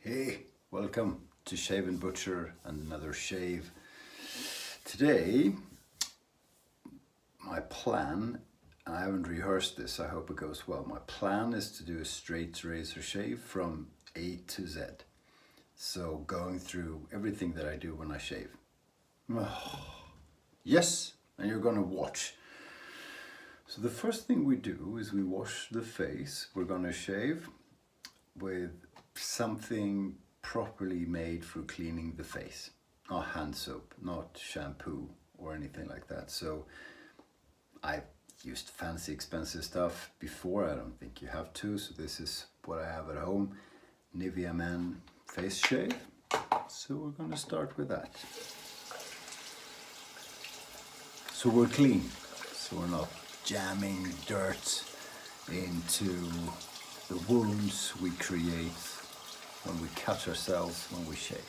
Hey, welcome to Shave&Butcher and another shave. Today, my plan, I haven't rehearsed this, I hope it goes well. My plan is to do a straight razor shave from A to Z. So going through everything that I do when I shave. Yes, and you're gonna watch. So the first thing we do is we wash the face. We're gonna shave with something properly made for cleaning the face. Not hand soap, not shampoo or anything like that. So I've used fancy expensive stuff before. I don't think you have to. So this is what I have at home. Nivea Men face shave. So we're gonna start with that. So we're clean. So we're not jamming dirt into the wounds we create when we cut ourselves when we shave.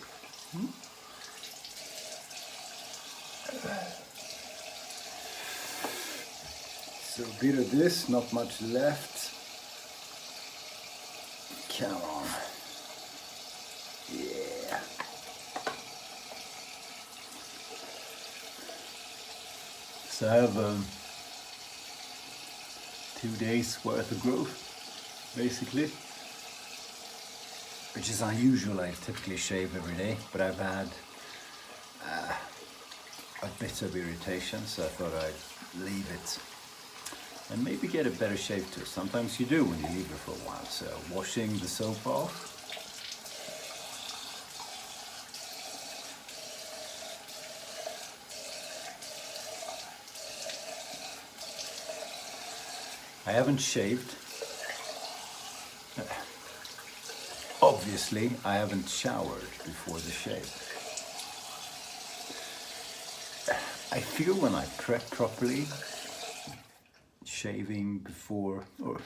So a bit of this, not much left. Come on. Yeah. So I have 2 days worth of growth, basically, which is unusual. I typically shave every day, but I've had a bit of irritation, so I thought I'd leave it and maybe get a better shave too. Sometimes you do when you leave it for a while. So washing the soap off. I haven't shaved. Obviously, I haven't showered before the shave. I feel when I prep properly, shaving before or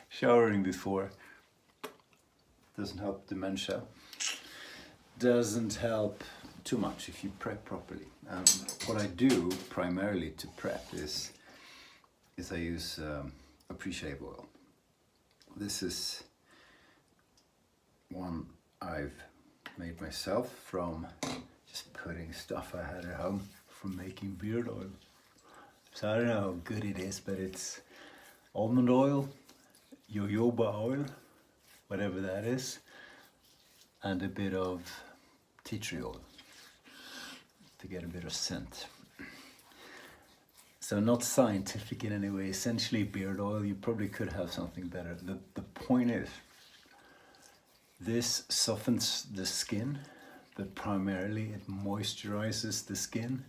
showering before doesn't help dementia. Doesn't help too much if you prep properly. What I do primarily to prep is I use a pre-shave oil. This is one I've made myself from just putting stuff I had at home from making beard oil. So I don't know how good it is, but it's almond oil, jojoba oil, whatever that is, and a bit of tea tree oil to get a bit of scent. So not scientific in any way, essentially beard oil. You probably could have something better. The point is, this softens the skin, but primarily it moisturizes the skin.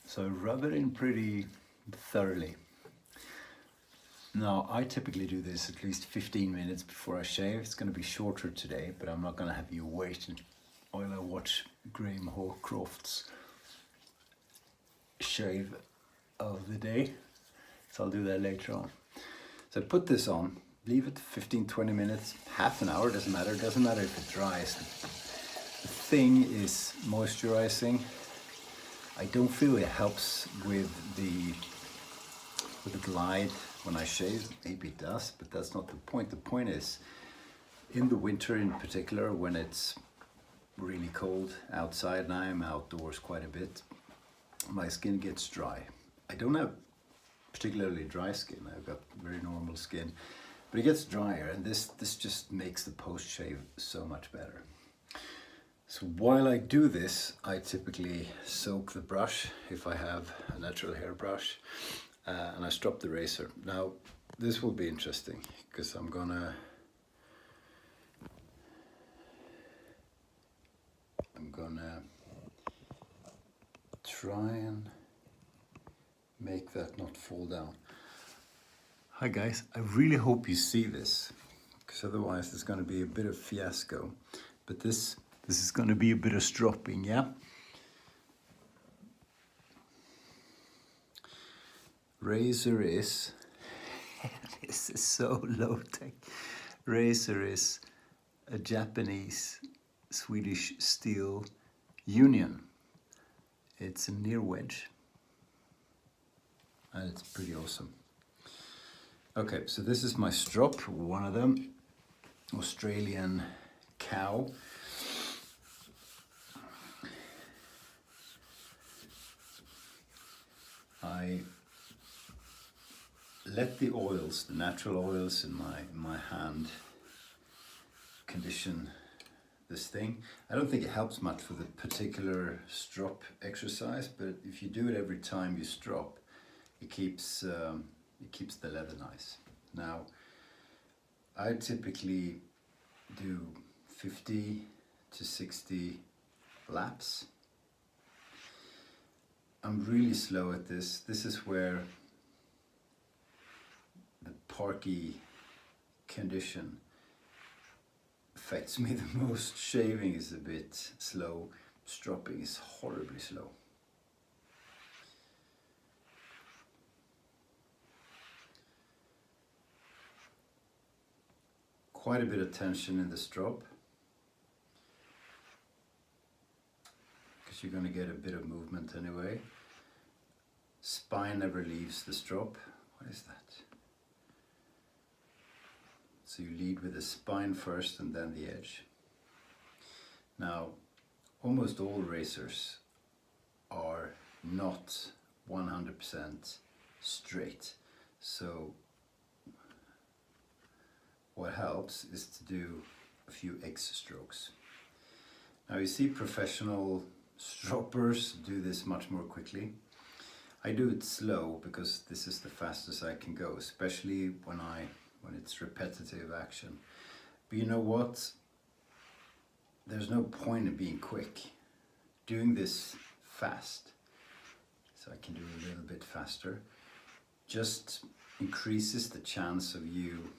So rub it in pretty thoroughly. Now, I typically do this at least 15 minutes before I shave. It's going to be shorter today, but I'm not going to have you waiting while I watch Graham Hawcroft's shave of the day. So I'll do that later on. So put this on, leave it 15-20 minutes, half an hour, doesn't matter if it dries. The thing is moisturizing. I don't feel it helps with the glide when I shave. Maybe it does, but that's not the point. The point is, in the winter in particular, when it's really cold outside, and I am outdoors quite a bit, my skin gets dry. I don't have particularly dry skin. I've got very normal skin, but it gets drier, and this just makes the post-shave so much better. So while I do this, I typically soak the brush, if I have a natural hair brush, and I strop the razor. Now, this will be interesting, because I'm gonna try and make that not fall down. Hi guys, I really hope you see this, because otherwise there's going to be a bit of fiasco. But this is going to be a bit of stropping, yeah? Razor is, this is so low tech. Razor is a Japanese Swedish steel union. It's a near wedge. And it's pretty awesome. Okay, so this is my strop, one of them. Australian cow. I let the oils, the natural oils in my hand, condition this thing. I don't think it helps much for the particular strop exercise, but if you do it every time you strop, it keeps the leather nice. Now, I typically do 50 to 60 laps. I'm really slow at this. This is where the parky condition affects me the most. Shaving is a bit slow, stropping is horribly slow. Quite a bit of tension in the strop, because you're going to get a bit of movement anyway. Spine never leaves the strop. What is that? So you lead with the spine first and then the edge. Now, almost all racers are not 100% straight. So what helps is to do a few X strokes. Now you see professional stroppers do this much more quickly. I do it slow because this is the fastest I can go, especially when it's repetitive action. But you know what? There's no point in being quick. Doing this fast, so I can do a little bit faster, just increases the chance of you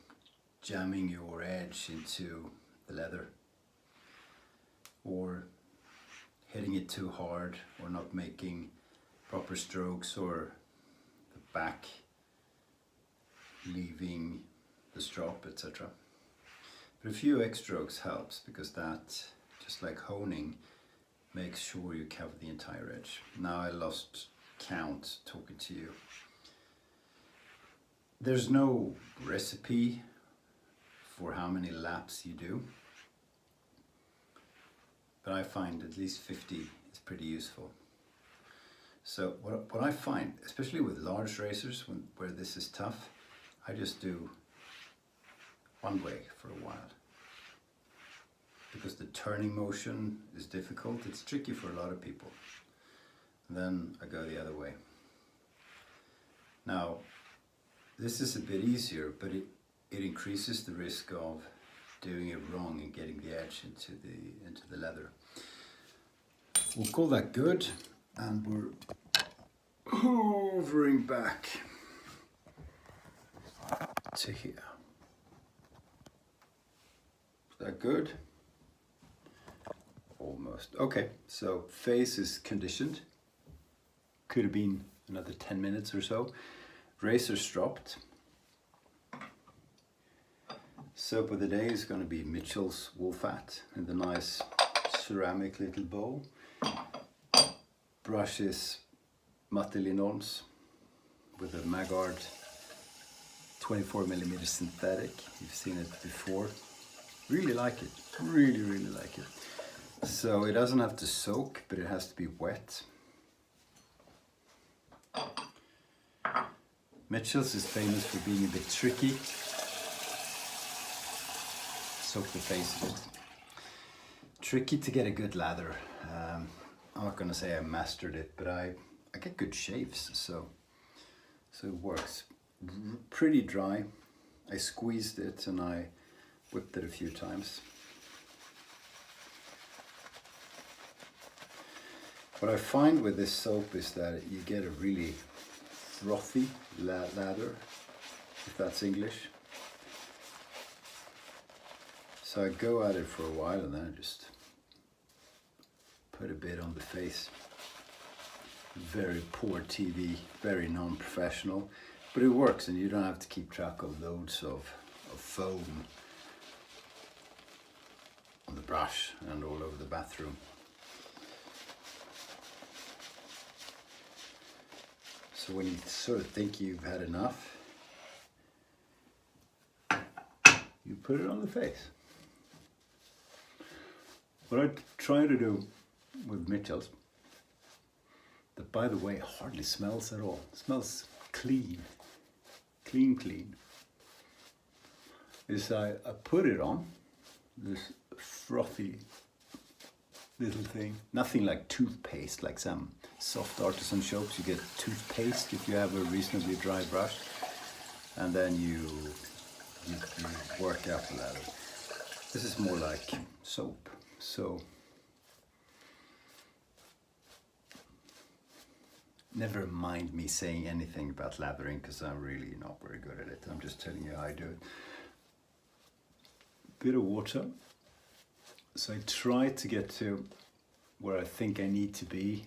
jamming your edge into the leather, or hitting it too hard, or not making proper strokes, or the back leaving the strop, etc. But a few X strokes helps, because that, just like honing, makes sure you cover the entire edge. Now I lost count talking to you. There's no recipe for how many laps you do, but I find at least 50 is pretty useful. So what I find, especially with large racers where this is tough, I just do one way for a while, because the turning motion is difficult. It's tricky for a lot of people. And then I go the other way. Now, this is a bit easier, but it increases the risk of doing it wrong and getting the edge into the leather. We'll call that good, and we're hovering back to here. Is that good? Almost. Okay, so face is conditioned. Could have been another 10 minutes or so. Razor stropped. Soap of the day is going to be Mitchell's wool fat in the nice ceramic little bowl. Brush is Matte-Linolms with a Magard 24mm synthetic. You've seen it before. Really like it. Really like it. So it doesn't have to soak, but it has to be wet. Mitchell's is famous for being a bit tricky. Soak the face a bit. Tricky to get a good lather. I'm not going to say I mastered it, but I get good shaves, so it works. Pretty dry. I squeezed it and I whipped it a few times. What I find with this soap is that you get a really frothy lather, if that's English. So I go at it for a while and then I just put a bit on the face. Very poor TV, very non-professional, but it works, and you don't have to keep track of loads of foam on the brush and all over the bathroom. So when you sort of think you've had enough, you put it on the face. What I try to do with Mitchell's, that by the way hardly smells at all, it smells clean, clean, is I put it on, this frothy little thing, nothing like toothpaste, like some soft artisan soaps. You get toothpaste if you have a reasonably dry brush, and then you work out the lather. This is more like soap, so never mind me saying anything about lathering, because I'm really not very good at it. I'm just telling you how I do it. Bit of water. So I try to get to where I think I need to be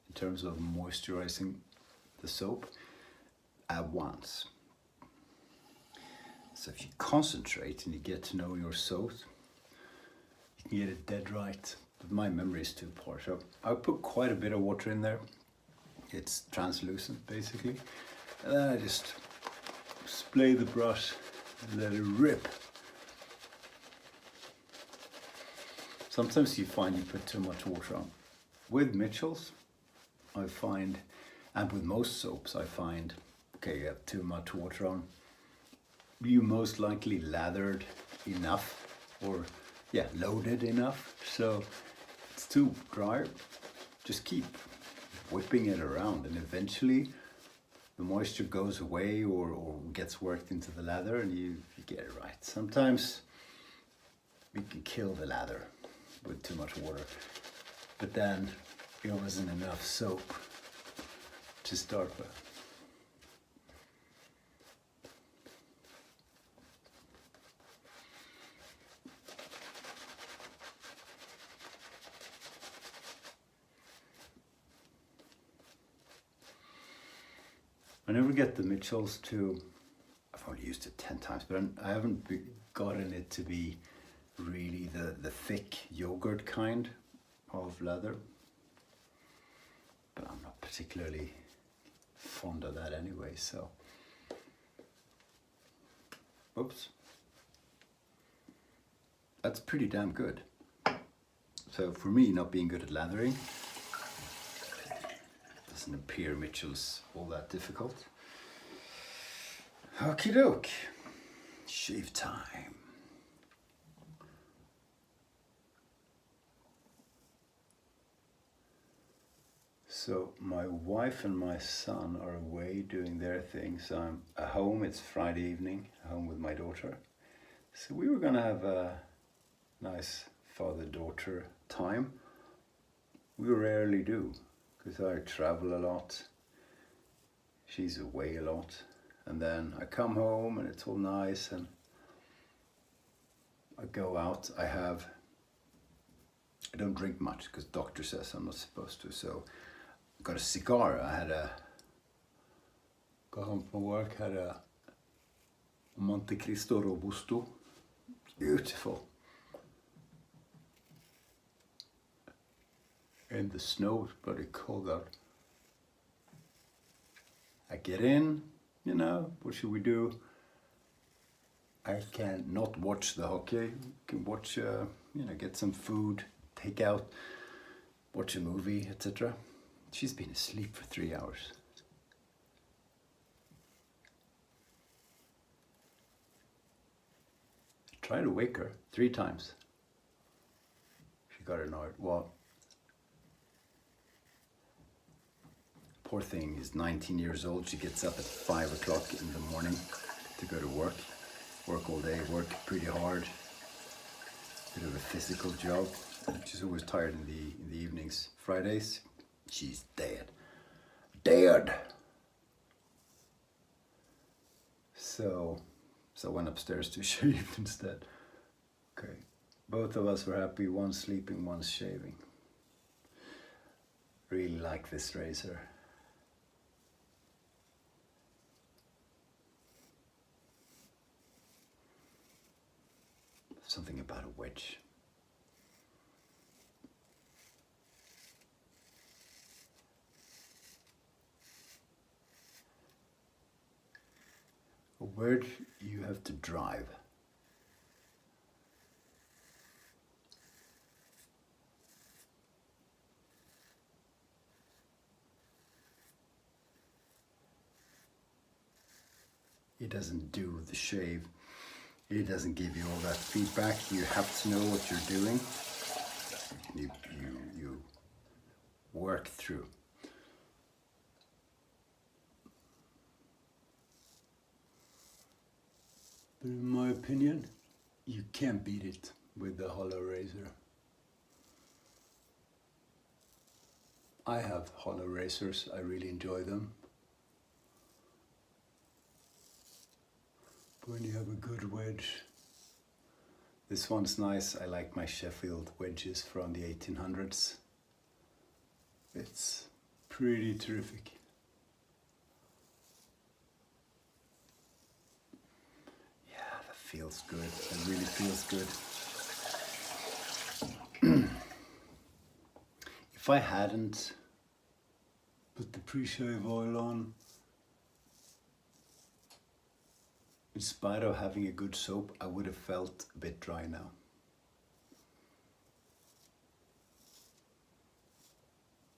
in terms of moisturizing the soap at once. So if you concentrate and you get to know your soap, you can get it dead right. But my memory is too poor. So I put quite a bit of water in there. It's translucent basically. And then I just splay the brush and let it rip. Sometimes you find you put too much water on. With Mitchell's, I find, and with most soaps, I find, okay, you have too much water on. You most likely lathered enough, or yeah, loaded enough. So if it's too dry, just keep whipping it around, and eventually the moisture goes away or gets worked into the lather, and you get it right. Sometimes we can kill the lather with too much water, but then it wasn't enough soap to start with. I never get the Mitchell's to, I've only used it 10 times, but I haven't gotten it to be really the thick yogurt kind of leather, but I'm not particularly fond of that anyway, so oops, that's pretty damn good. So for me, not being good at lathering, doesn't appear Mitchell's all that difficult. Okie doke, shave time. So my wife and my son are away doing their thing, so I'm at home. It's Friday evening, home with my daughter. So we were gonna have a nice father-daughter time. We rarely do, because I travel a lot, she's away a lot, and then I come home and it's all nice, and I go out. I don't drink much because doctor says I'm not supposed to, so got a cigar. Got home from work, had a Monte Cristo Robusto, beautiful. In the snow, it's bloody cold out. I get in, what should we do? I can not watch the hockey, can watch, get some food, take out, watch a movie, etc. She's been asleep for 3 hours. Try to wake her 3 times. She got annoyed. Well, poor thing is 19 years old. She gets up at 5 o'clock in the morning to go to work. Work all day, work pretty hard. Bit of a physical job. She's always tired in the evenings. Fridays, she's dead. Dead! So I went upstairs to shave instead. Okay, both of us were happy. One sleeping, one shaving. Really like this razor. Something about a wedge. Where do you have to drive? doesn't do the shave. It doesn't give you all that feedback. You have to know what you're doing. You work through. But in my opinion, you can't beat it with the hollow razor. I have hollow razors, I really enjoy them. But when you have a good wedge, this one's nice. I like my Sheffield wedges from the 1800s. It's pretty terrific. Feels good. It really feels good. If I hadn't put the pre-shave oil on, in spite of having a good soap, I would have felt a bit dry now.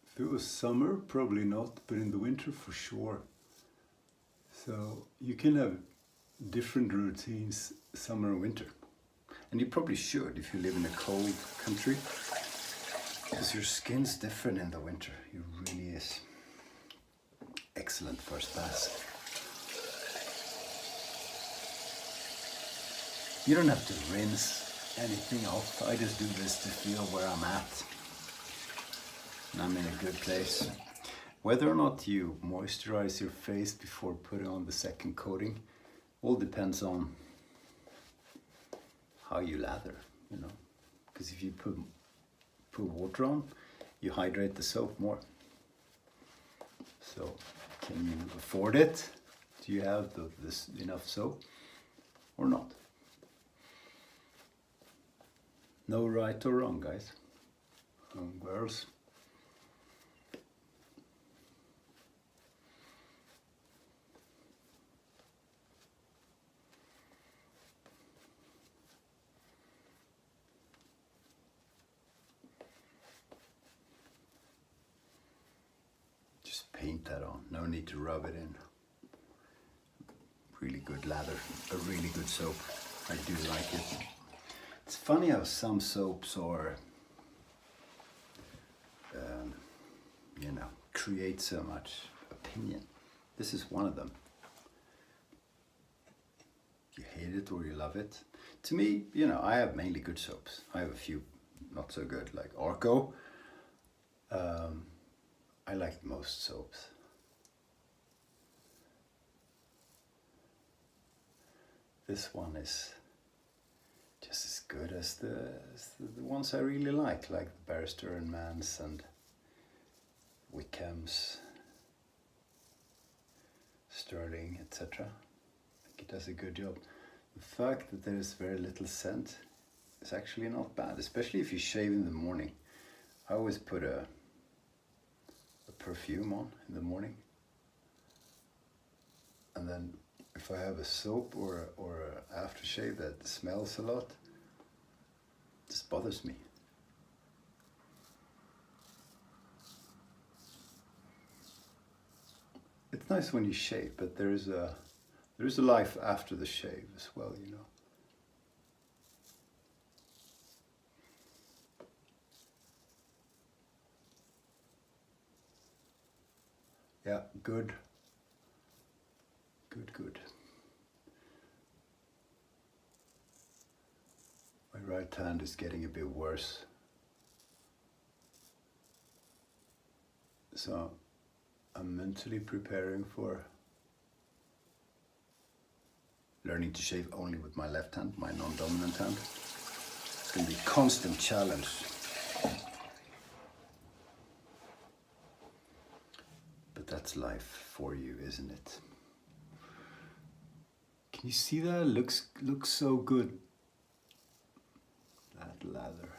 If it was summer, probably not, but in the winter for sure. So you can have different routines summer and winter, and you probably should if you live in a cold country, because your skin's different in the winter. It really is. Excellent first pass. You don't have to rinse anything off. I just do this to feel where I'm at, and I'm in a good place. Whether or not you moisturize your face before putting on the second coating all depends on how you lather, you know. Because if you put water on, you hydrate the soap more. So, can you afford it? Do you have this enough soap or not? No right or wrong, guys and girls. Paint that on, no need to rub it in. Really good lather, a really good soap. I do like it. It's funny how some soaps are, you know, create so much opinion. This is one of them. You hate it or you love it. To me, you know, I have mainly good soaps. I have a few not so good, like Arco. I like most soaps. This one is just as good as the ones I really like the Barrister and Mans and Wickham's, Sterling, etc. I think it does a good job. The fact that there is very little scent is actually not bad, especially if you shave in the morning. I always put a perfume on in the morning, and then if I have a soap or a aftershave that smells a lot, this bothers me. It's nice when you shave, but there is a life after the shave as well, you know. Yeah, good. Good. My right hand is getting a bit worse. So I'm mentally preparing for learning to shave only with my left hand, my non-dominant hand. It's going to be a constant challenge. But that's life for you, isn't it? Can you see that? It looks so good. That lather.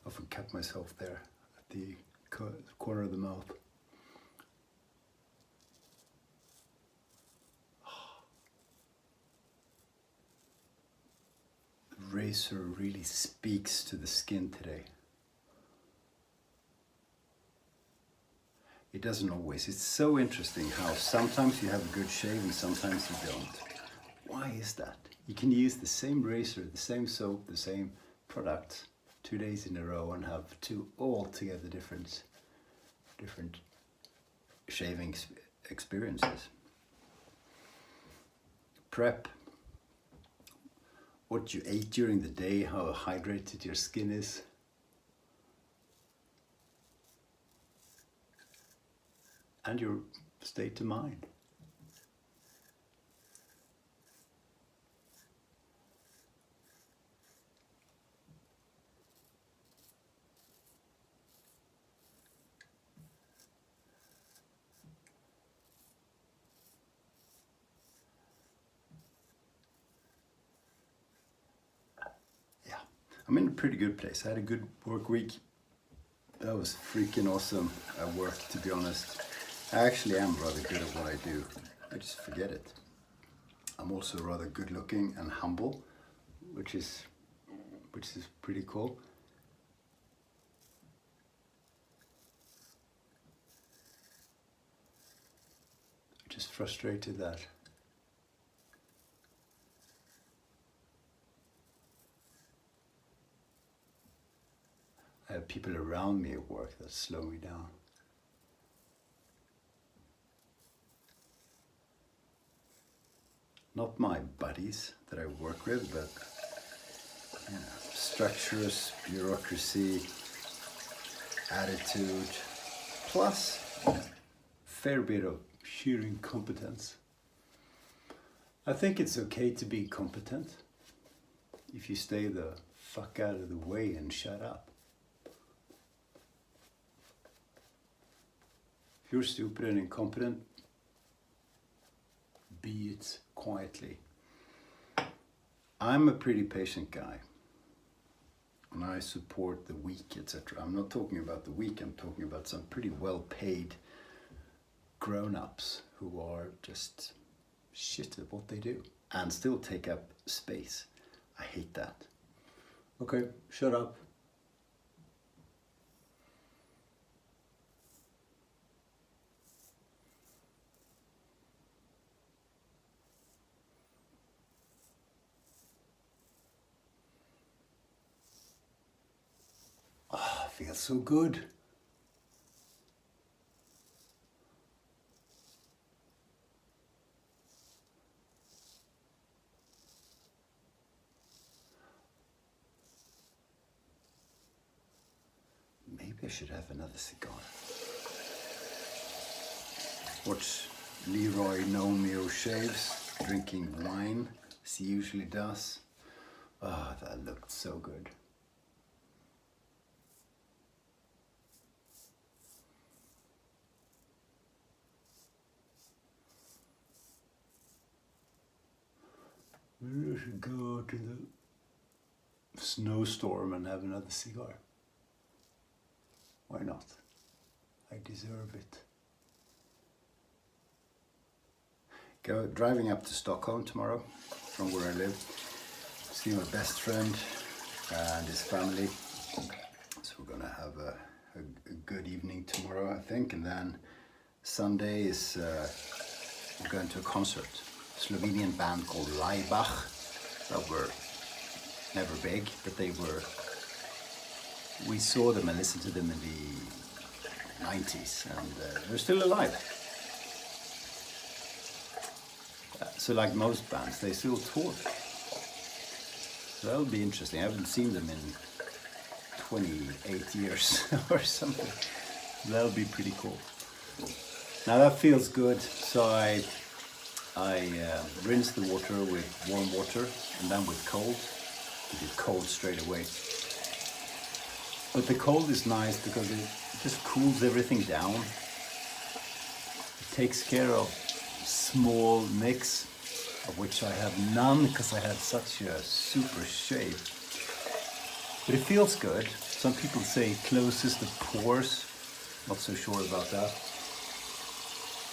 Often cut myself there at the corner of the mouth. The razor really speaks to the skin today. It doesn't always. It's so interesting how sometimes you have a good shave and sometimes you don't. Why is that? You can use the same razor, the same soap, the same product 2 days in a row and have two altogether different shaving experiences. Prep. What you ate during the day, how hydrated your skin is. And your state of mind. Yeah, I'm in a pretty good place. I had a good work week. That was freaking awesome at work, to be honest. I actually am rather good at what I do. I just forget it. I'm also rather good looking and humble, which is pretty cool. Just frustrated that I have people around me at work that slow me down. Not my buddies that I work with, but you know, structures, bureaucracy, attitude, plus a fair bit of sheer incompetence. I think it's okay to be competent if you stay the fuck out of the way and shut up. If you're stupid and incompetent, be it quietly. I'm a pretty patient guy and I support the weak, etc. I'm not talking about the weak, I'm talking about some pretty well paid grown-ups who are just shit at what they do and still take up space. I hate that. Okay, shut up. Ah, feels so good. Maybe I should have another cigar. Watch Leroy Nomeo shaves, drinking wine as he usually does. Ah, that looked so good. Maybe I should go to the snowstorm and have another cigar. Why not? I deserve it. Driving up to Stockholm tomorrow from where I live. See my best friend and his family. So we're gonna have a good evening tomorrow, I think. And then Sunday is we're going to a concert. Slovenian band called Laibach that were never big, but we saw them and listened to them in the 90s and they're still alive. So like most bands, they still tour. So that'll be interesting. I haven't seen them in 28 years or something. That'll be pretty cool. Now that feels good, so I rinse the water with warm water and then with cold. I did cold straight away. But the cold is nice because it just cools everything down. It takes care of small nicks, of which I have none because I had such a super shave. But it feels good. Some people say it closes the pores. Not so sure about that.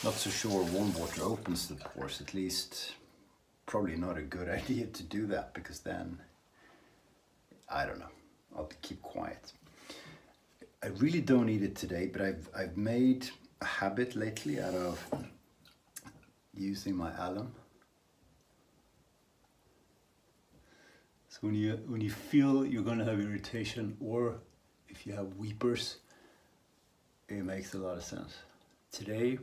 Not so sure warm water opens the pores. At least probably not a good idea to do that, because then, I don't know, I'll keep quiet. I really don't need it today, but I've made a habit lately out of using my alum. So when you feel you're gonna have irritation, or if you have weepers, it makes a lot of sense. Today,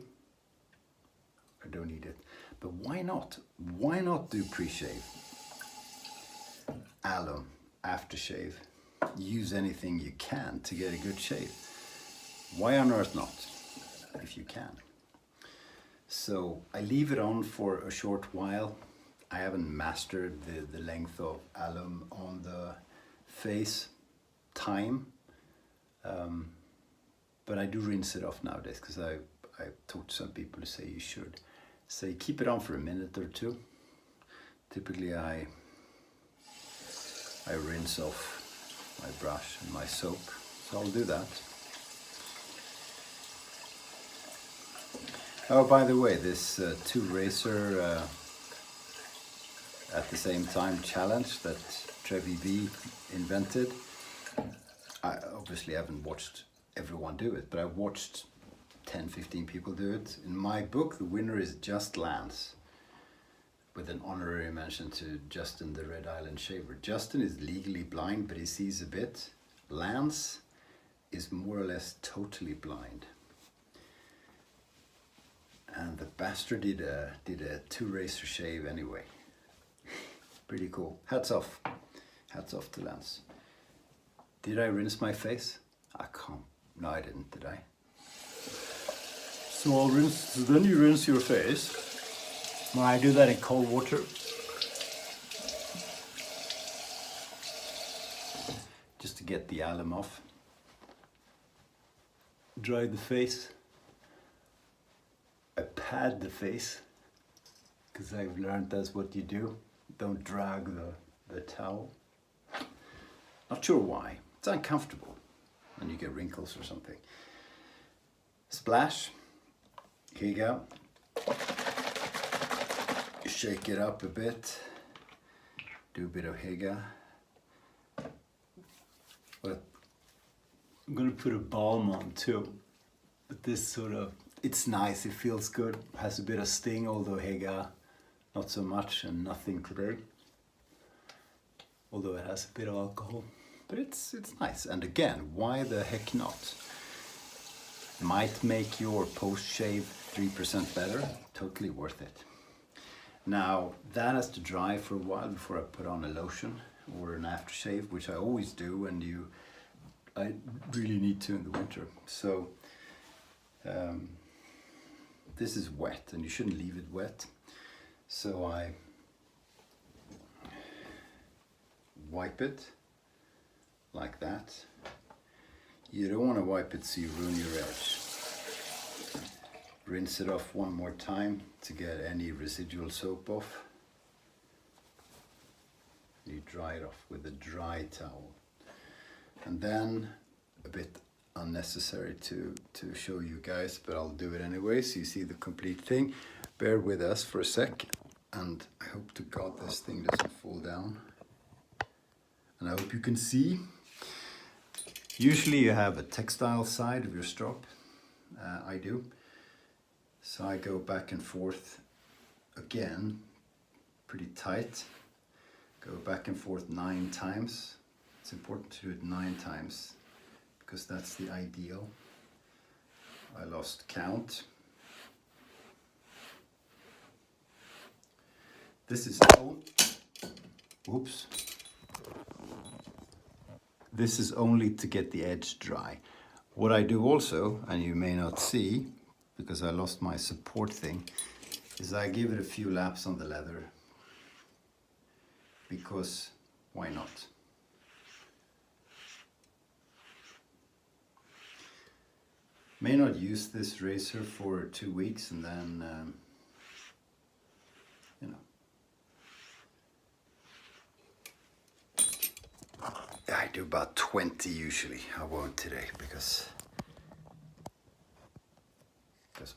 I don't need it. But why not? Why not do pre-shave? Alum, aftershave. Use anything you can to get a good shave. Why on earth not, if you can? So I leave it on for a short while. I haven't mastered the length of alum on the face time. But I do rinse it off nowadays, because I talked to some people who say you should. Say keep it on for a minute or two. Typically I rinse off my brush and my soap, so I'll do that. Oh, by the way, this 2 razor at the same time challenge that Trevi V invented. I obviously haven't watched everyone do it, but I've watched 10-15 people do it. In my book, the winner is Just Lance, with an honorary mention to Justin the Red Island Shaver. Justin is legally blind, but he sees a bit. Lance is more or less totally blind. And the bastard did a 2 razor shave anyway. Pretty cool. Hats off. Hats off to Lance. Did I rinse my face? I can't. No, I didn't, did I? So I'll rinse. So then you rinse your face. Well, I do that in cold water. Just to get the alum off. Dry the face. I pad the face, because I've learned that's what you do. Don't drag the towel. Not sure why. It's uncomfortable when you get wrinkles or something. Splash. Here you go. Shake it up a bit. Do a bit of Higa. But I'm gonna put a balm on too. But this sort of, it's nice, it feels good. Has a bit of sting, although Higa not so much, and nothing today. Although it has a bit of alcohol. But it's nice. And again, why the heck not? Might make your post-shave 3% better. Totally worth it. Now, that has to dry for a while before I put on a lotion or an aftershave, which I always do, and I really need to in the winter. So, this is wet, and you shouldn't leave it wet. So I wipe it like that. You don't want to wipe it so you ruin your edge. Rinse it off one more time to get any residual soap off. You dry it off with a dry towel. And then, a bit unnecessary to show you guys, but I'll do it anyway so you see the complete thing. Bear with us for a sec, and I hope to God this thing doesn't fall down. And I hope you can see. Usually you have a textile side of your strop. I do. So I go back and forth again, pretty tight. Go back and forth 9 times. It's important to do it 9 times because that's the ideal. I lost count. This is, oops. This is only to get the edge dry. What I do also, and you may not see, because I lost my support thing, is I give it a few laps on the leather. Because why not? May not use this razor for 2 weeks, and then, I do about 20 usually. I won't today because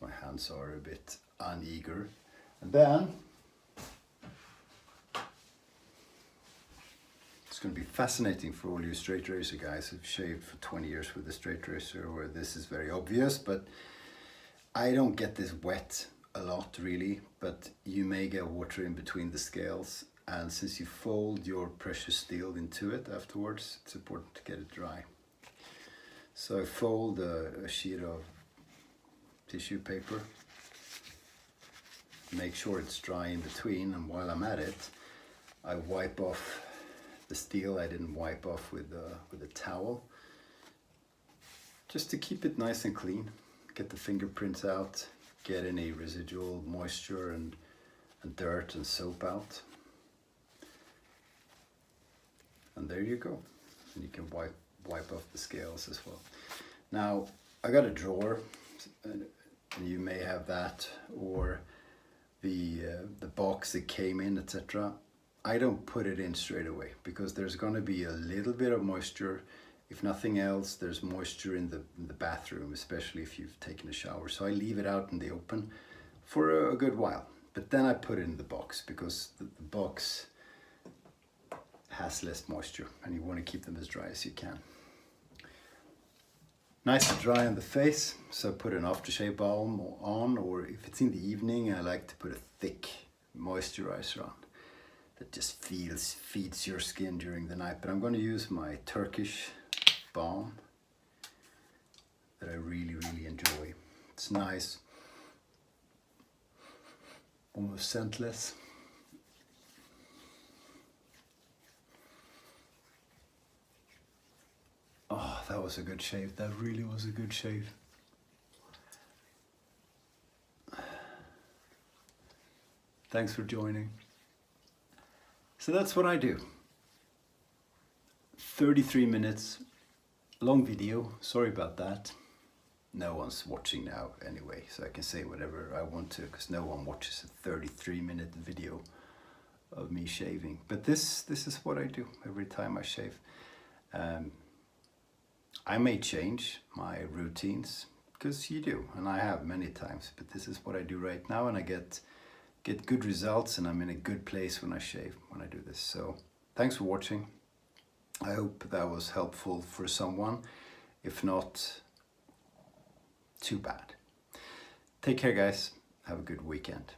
my hands are a bit uneager. And then it's going to be fascinating for all you straight razor guys who've shaved for 20 years with a straight razor, where this is very obvious, but I don't get this wet a lot really, but you may get water in between the scales, and since you fold your precious steel into it afterwards, it's important to get it dry. So I fold a sheet of tissue paper, make sure it's dry in between, and while I'm at it, I wipe off the steel I didn't wipe off with a towel, just to keep it nice and clean, get the fingerprints out, get any residual moisture and dirt and soap out. And there you go. And you can wipe off the scales as well. Now, I got a drawer, and you may have that, or the box it came in, etc. I don't put it in straight away because there's going to be a little bit of moisture. If nothing else, there's moisture in the bathroom, especially if you've taken a shower. So I leave it out in the open for a good while. But then I put it in the box because the box has less moisture and you want to keep them as dry as you can. Nice and dry on the face, so put an aftershave balm on, or if it's in the evening, I like to put a thick moisturizer on that just feeds your skin during the night. But I'm going to use my Turkish balm that I really enjoy. It's nice, almost scentless. Oh, that was a good shave. That really was a good shave. Thanks for joining. So that's what I do. 33 minutes, long video. Sorry about that. No one's watching now anyway, so I can say whatever I want to, because no one watches a 33-minute video of me shaving. But this is what I do every time I shave. I may change my routines, because you do, and I have many times, but this is what I do right now, and I get good results, and I'm in a good place when I shave, when I do this. So thanks for watching. I hope that was helpful for someone. If not, too bad. Take care, guys. Have a good weekend.